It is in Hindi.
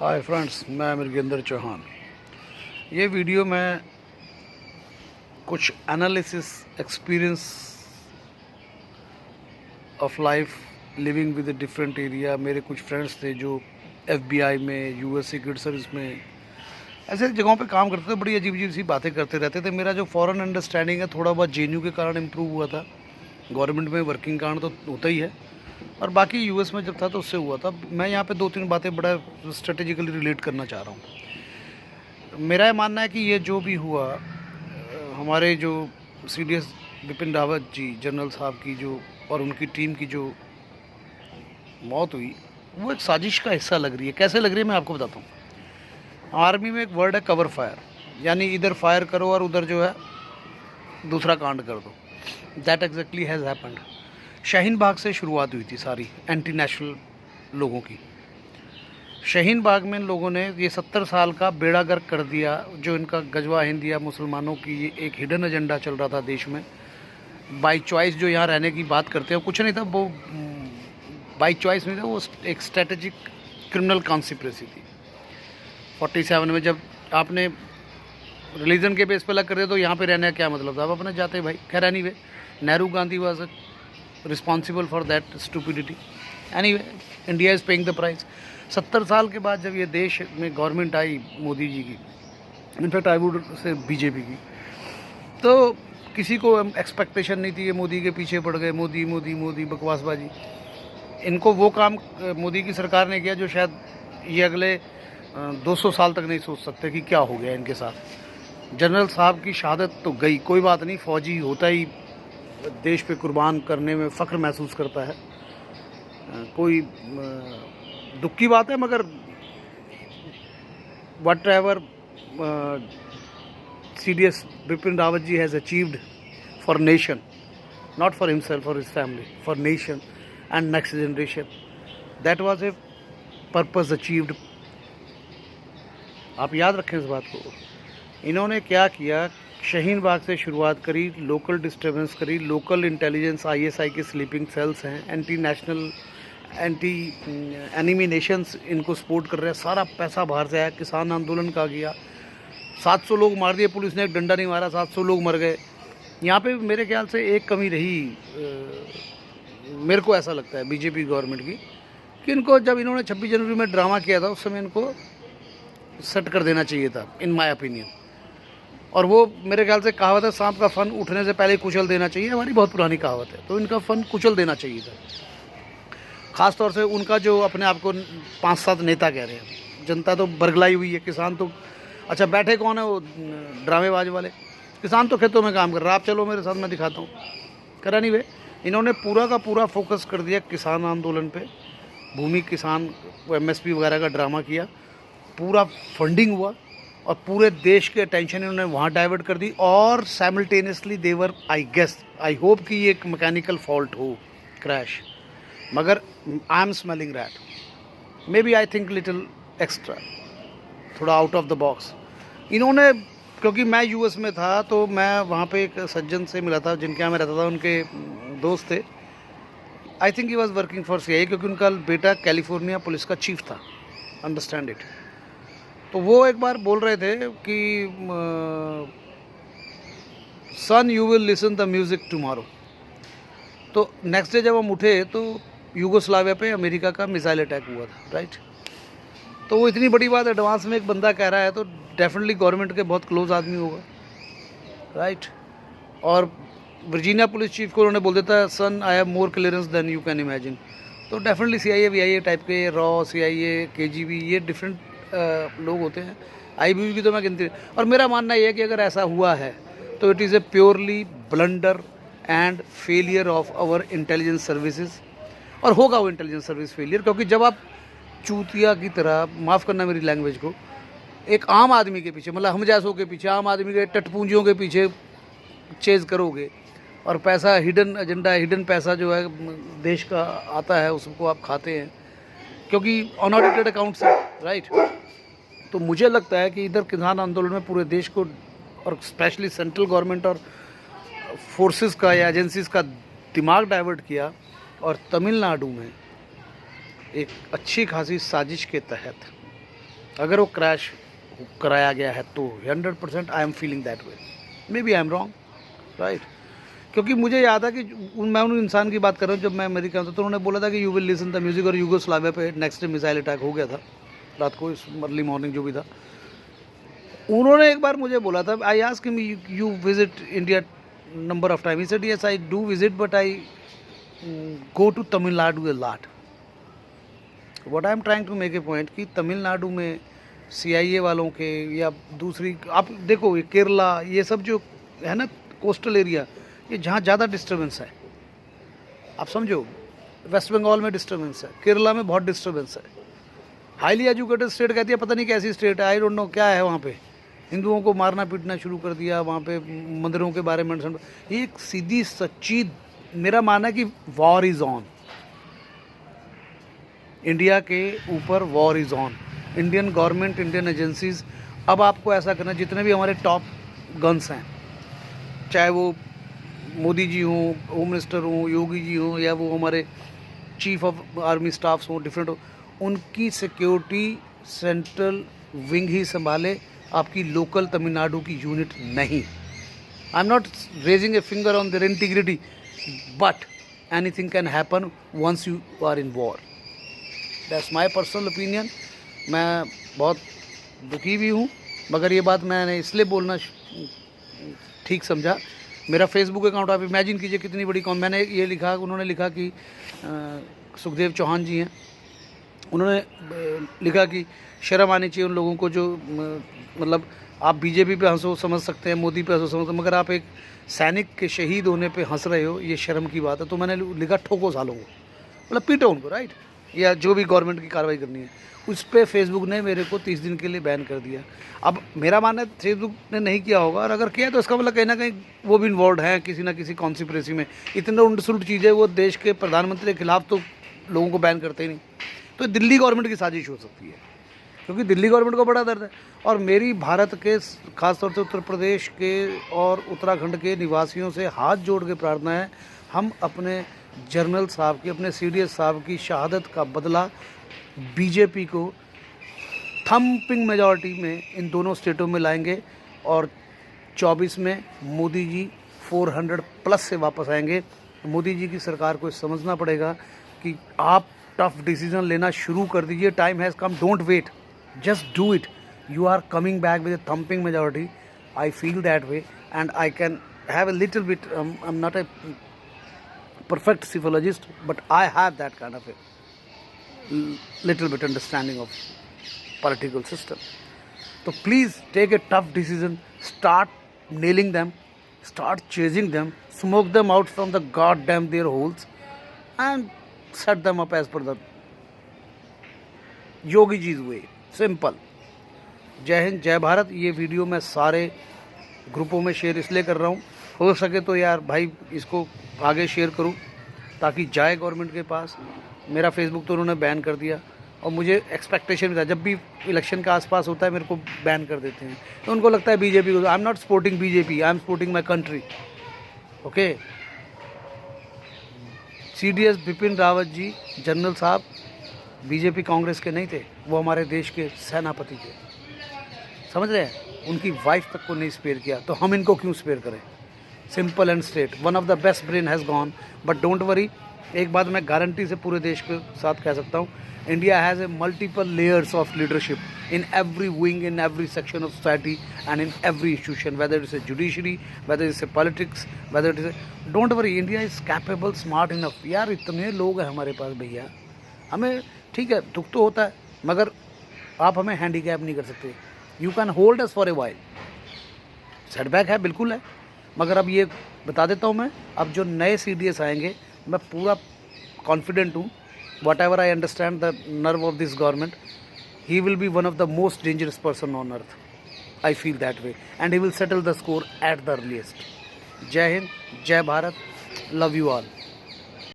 हाय फ्रेंड्स, मैं मृगेंद्र चौहान। ये वीडियो में कुछ analysis experience of life living with different area. मेरे कुछ फ्रेंड्स थे जो FBI में, US सीक्रेट सर्विस में, ऐसे जगहों पे काम करते थे। बड़ी अजीब अजीब सी बातें करते रहते थे। मेरा जो फॉरेन अंडरस्टैंडिंग है थोड़ा बहुत JNU के कारण इम्प्रूव हुआ था। गवर्नमेंट में वर्किंग कारण तो होता ही है, और बाकी US में जब था तो उससे हुआ था। मैं यहाँ पे 2-3 बातें बड़ा स्ट्रेटेजिकली रिलेट करना चाह रहा हूँ। मेरा ये मानना है कि ये जो भी हुआ, हमारे जो CDS बिपिन रावत जी जनरल साहब की जो और उनकी टीम की जो मौत हुई, वो एक साजिश का हिस्सा लग रही है। कैसे लग रही है मैं आपको बताता हूँ। आर्मी में एक वर्ड है कवर फायर, यानी इधर फायर करो और उधर जो है दूसरा कांड कर दो। That exactly has happened. Shaheen Bagh से शुरुआत हुई थी सारी एंटी नेशनल लोगों की। शाहीन बाग में इन लोगों ने ये 70 साल का बेड़ा गर्क कर दिया। जो इनका गजवा हिंद या मुसलमानों की ये एक हिडन एजेंडा चल रहा था देश में, बाई चॉइस जो यहाँ रहने की बात करते हैं, कुछ नहीं था वो, बाई चॉइस नहीं था वो, एक स्ट्रेटेजिक क्रिमिनल कॉन्स्पिरेसी थी। 47 में जब आपने रिलीजन के बेस पे अलग कर दिया तो यहाँ पे रहने का क्या मतलब था? आप अपने जाते भाई। खैर anyway, Nehru Gandhi was responsible for that stupidity. Anyway, India is paying the price. 70 साल के बाद जब ये देश में गवर्नमेंट आई मोदी जी की, in fact I would say BJP की, तो किसी को एक्सपेक्टेशन नहीं थी। ये मोदी के पीछे पड़ गए, मोदी मोदी मोदी बकवासबाजी। इनको वो काम मोदी की सरकार ने किया जो शायद ये अगले 200 साल तक नहीं सोच सकते कि क्या हो गया इनके साथ। जनरल साहब की शहादत तो गई, कोई बात नहीं, फ़ौजी होता ही देश पे कुर्बान करने में फ़ख्र महसूस करता है, कोई दुख की बात है। मगर whatever CDS Bipin Rawat ji has achieved for nation, not for himself और his family, for nation and next generation, that was a purpose achieved. आप याद रखें इस बात को। इन्होंने क्या किया, शाहीन बाग से शुरुआत करी, लोकल डिस्टर्बेंस करी, लोकल इंटेलिजेंस ISI के स्लीपिंग सेल्स हैं, anti national, anti enemy Nations इनको सपोर्ट कर रहे हैं। सारा पैसा बाहर से आया, किसान आंदोलन का गया, 700 लोग मार दिए, पुलिस ने एक डंडा नहीं मारा, 700 लोग मर गए। यहाँ पे मेरे ख्याल से एक कमी रही, मेरे को ऐसा लगता है BJP गवर्नमेंट की, कि इनको जब इन्होंने 26 जनवरी में ड्रामा किया था उस समय इनको सेट कर देना चाहिए था, इन माय ओपिनियन। और वो मेरे ख्याल से कहावत है, सांप का फन उठने से पहले कुचल देना चाहिए, हमारी बहुत पुरानी कहावत है। तो इनका फन कुचल देना चाहिए था। ख़ास तौर से उनका जो अपने आप को 5-7 नेता कह रहे हैं, जनता तो बरगलाई हुई है। किसान तो अच्छा बैठे कौन है, वो ड्रामेबाज वाले। किसान तो खेतों में काम कर रहा है, आप चलो मेरे साथ, मैं दिखाता हूँ। करा नहीं वे, इन्होंने पूरा का पूरा फोकस कर दिया किसान आंदोलन पे। भूमि किसान MSP वगैरह का ड्रामा किया, पूरा फंडिंग हुआ और पूरे देश के अटेंशन इन्होंने वहाँ डाइवर्ट कर दी। और simultaneously they were, I guess, I hope कि ये एक मैकेनिकल फॉल्ट हो, क्रैश, मगर I am smelling rat, maybe I think little extra, थोड़ा आउट ऑफ द बॉक्स इन्होंने। क्योंकि मैं US में था तो मैं वहाँ पे एक सज्जन से मिला था जिनके यहाँ मैं रहता था, उनके दोस्त थे। I think he was working for CIA, क्योंकि उनका बेटा कैलिफोर्निया पुलिस का चीफ था, अंडरस्टैंड इट। तो वो एक बार बोल रहे थे कि son you will listen the music tomorrow. तो नेक्स्ट डे जब हम उठे तो यूगोस्लाविया पे अमेरिका का मिसाइल अटैक हुआ था, राइट। तो वो इतनी बड़ी बात एडवांस में एक बंदा कह रहा है तो डेफिनेटली गवर्नमेंट के बहुत क्लोज आदमी होगा, राइट। और वर्जीनिया पुलिस चीफ को उन्होंने बोल देता है, son I have more clearance than you can imagine. तो डेफिनेटली CIA VIA टाइप के, रॉ, CIA, KGB, ये डिफरेंट लोग होते हैं। IBB की तो मैं गिनती। और मेरा मानना ये है कि अगर ऐसा हुआ है तो it is a purely blunder and failure of our intelligence services. और होगा वो इंटेलिजेंस सर्विस फेलियर, क्योंकि जब आप चूतिया की तरह, माफ़ करना मेरी लैंग्वेज को, एक आम आदमी के पीछे, मतलब हम जैसों के पीछे, आम आदमी के टटपूंजियों के पीछे चेज़ करोगे, और पैसा, हिडन एजेंडा, हिडन पैसा जो है देश का आता है, उसको आप खाते हैं, क्योंकि अनऑडिटेड अकाउंट से, राइट। तो मुझे लगता है कि इधर किसान आंदोलन में पूरे देश को, और स्पेशली सेंट्रल गवर्नमेंट और फोर्सेस का या एजेंसीज का दिमाग डाइवर्ट किया। और तमिलनाडु में एक अच्छी खासी साजिश के तहत अगर वो क्रैश कराया गया है तो 100% I am feeling that way, maybe I am wrong, right. क्योंकि मुझे याद है कि मैं उन इंसान की बात कर रहा हूँ जब मैं अमेरिका में था, तो उन्होंने बोला था कि you will listen the music, और यूगोस्लाविया पे नेक्स्ट डे मिसाइल अटैक हो गया था रात को, इस अर्ली मॉर्निंग जो भी था। उन्होंने एक बार मुझे बोला था, I asked him you visit India number of time, he said yes I do visit but I go to Tamil Nadu a lot. What I am trying to make a point कि तमिलनाडु में CIA वालों के या दूसरी, आप देखो ये केरला, ये सब जो है ना कोस्टल एरिया, ये जहाँ ज़्यादा डिस्टर्बेंस है, आप समझो वेस्ट बंगाल में डिस्टर्बेंस है, केरला में बहुत डिस्टर्बेंस है। हाईली एजुकेटेड स्टेट कहती है, पता नहीं कैसी स्टेट है, आई डोंट नो क्या है वहाँ पे, हिंदुओं को मारना पीटना शुरू कर दिया, वहाँ पे मंदिरों के बारे में। ये एक सीधी सच्ची मेरा मानना है कि वॉर इज़ ऑन, इंडिया के ऊपर war is on. Indian government, Indian agencies, अब आपको ऐसा करना, जितने भी हमारे टॉप गन्स हैं, चाहे वो मोदी जी हों, होम मिनिस्टर हों, योगी जी हों, या वो हमारे चीफ ऑफ आर्मी स्टाफ्स हों, डिफरेंट हो, उनकी सिक्योरिटी सेंट्रल विंग ही संभाले, आपकी लोकल तमिलनाडु की यूनिट नहीं। I am not raising a finger on their integrity, but anything can happen once you are in war. That's my personal opinion. मैं बहुत दुखी भी हूँ, मगर ये बात मैंने इसलिए बोलना ठीक समझा। मेरा फेसबुक अकाउंट आप इमेजिन कीजिए कितनी बड़ी कॉम, मैंने ये लिखा, उन्होंने लिखा कि सुखदेव चौहान जी हैं, उन्होंने लिखा कि शर्म आनी चाहिए उन लोगों को जो मतलब आप बीजेपी पे हंसो समझ सकते हैं, मोदी पे हंसो समझ सकते हैं, मगर आप एक सैनिक के शहीद होने पे हंस रहे हो, ये शर्म की बात है। तो मैंने लिखा ठोको सालों को, मतलब पीटो उनको, राइट, या जो भी गवर्नमेंट की कार्रवाई करनी है। उस पर फेसबुक ने मेरे को 30 दिन के लिए बैन कर दिया। अब मेरा मानना है फेसबुक ने नहीं किया होगा, और अगर किया तो इसका मतलब कहीं ना कहीं वो भी इन्वॉल्व हैं किसी ना किसी कॉन्स्पिरेसी में। इतना उल्ट सुलट चीज़ें, वो देश के प्रधानमंत्री के खिलाफ तो लोगों को बैन करते ही नहीं। तो दिल्ली गवर्नमेंट की साजिश हो सकती है, क्योंकि दिल्ली गवर्नमेंट को बड़ा दर्द है। और मेरी भारत के, खासतौर से उत्तर प्रदेश के और उत्तराखंड के निवासियों से हाथ जोड़ के प्रार्थना है, हम अपने जनरल साहब की, अपने CDS साहब की शहादत का बदला बीजेपी को थम्पिंग मेजॉरिटी में इन दोनों स्टेटों में लाएंगे, और 24 में मोदी जी 400+ से वापस आएंगे। मोदी जी की सरकार को समझना पड़ेगा कि आप टफ डिसीजन लेना शुरू कर दीजिए, time has come, don't wait, just do it. You are coming back with a thumping majority, I feel that way, and I can have a little bit, I'm not a perfect physiologist, but I have that kind of a little bit understanding of political system. So please take a tough decision, start nailing them, start chasing them, smoke them out from the goddamn their holes, and set them up as per the Yogi ji's way. Simple. जय हिंद, जय भारत। ये वीडियो मैं सारे ग्रुपों में शेयर इसलिए कर रहा हूँ, हो सके तो यार भाई इसको आगे शेयर करूँ ताकि जाए गवर्नमेंट के पास। मेरा फेसबुक तो उन्होंने बैन कर दिया, और मुझे एक्सपेक्टेशन भी था, जब भी इलेक्शन का आसपास होता है मेरे को बैन कर देते हैं, तो उनको लगता है बीजेपी को। I am not supporting BJP, I am supporting my country, okay. CDS Bipin Rawat ji general साहब बीजेपी कांग्रेस के नहीं थे, वो हमारे देश के सेनापति थे, समझ रहे हैं। उनकी वाइफ तक को नहीं स्पेयर किया, तो हम इनको क्यों स्पेयर करें। Simple and straight. One of the best brain has gone, but don't worry, एक बात मैं गारंटी से पूरे देश के साथ कह सकता हूँ, India has a multiple layers of leadership in every wing, in every section of society, and in every institution, whether it's a judiciary, whether it's a politics, whether it is a, don't worry, India is capable, smart enough। यार इतने लोग हैं हमारे पास भैया, हमें ठीक है दुख तो होता है, मगर आप हमें हैंडीकैप नहीं कर सकते। You can hold us for a while, setback है बिल्कुल है, मगर अब ये बता देता हूँ मैं, अब जो नए CDS आएंगे, मैं पूरा कॉन्फिडेंट हूँ, what ever I understand the nerve of this government, he will be one of the most dangerous person on earth. I feel that way, and he will settle the score at the earliest. Jai Hind, Jai Bharat, love you all.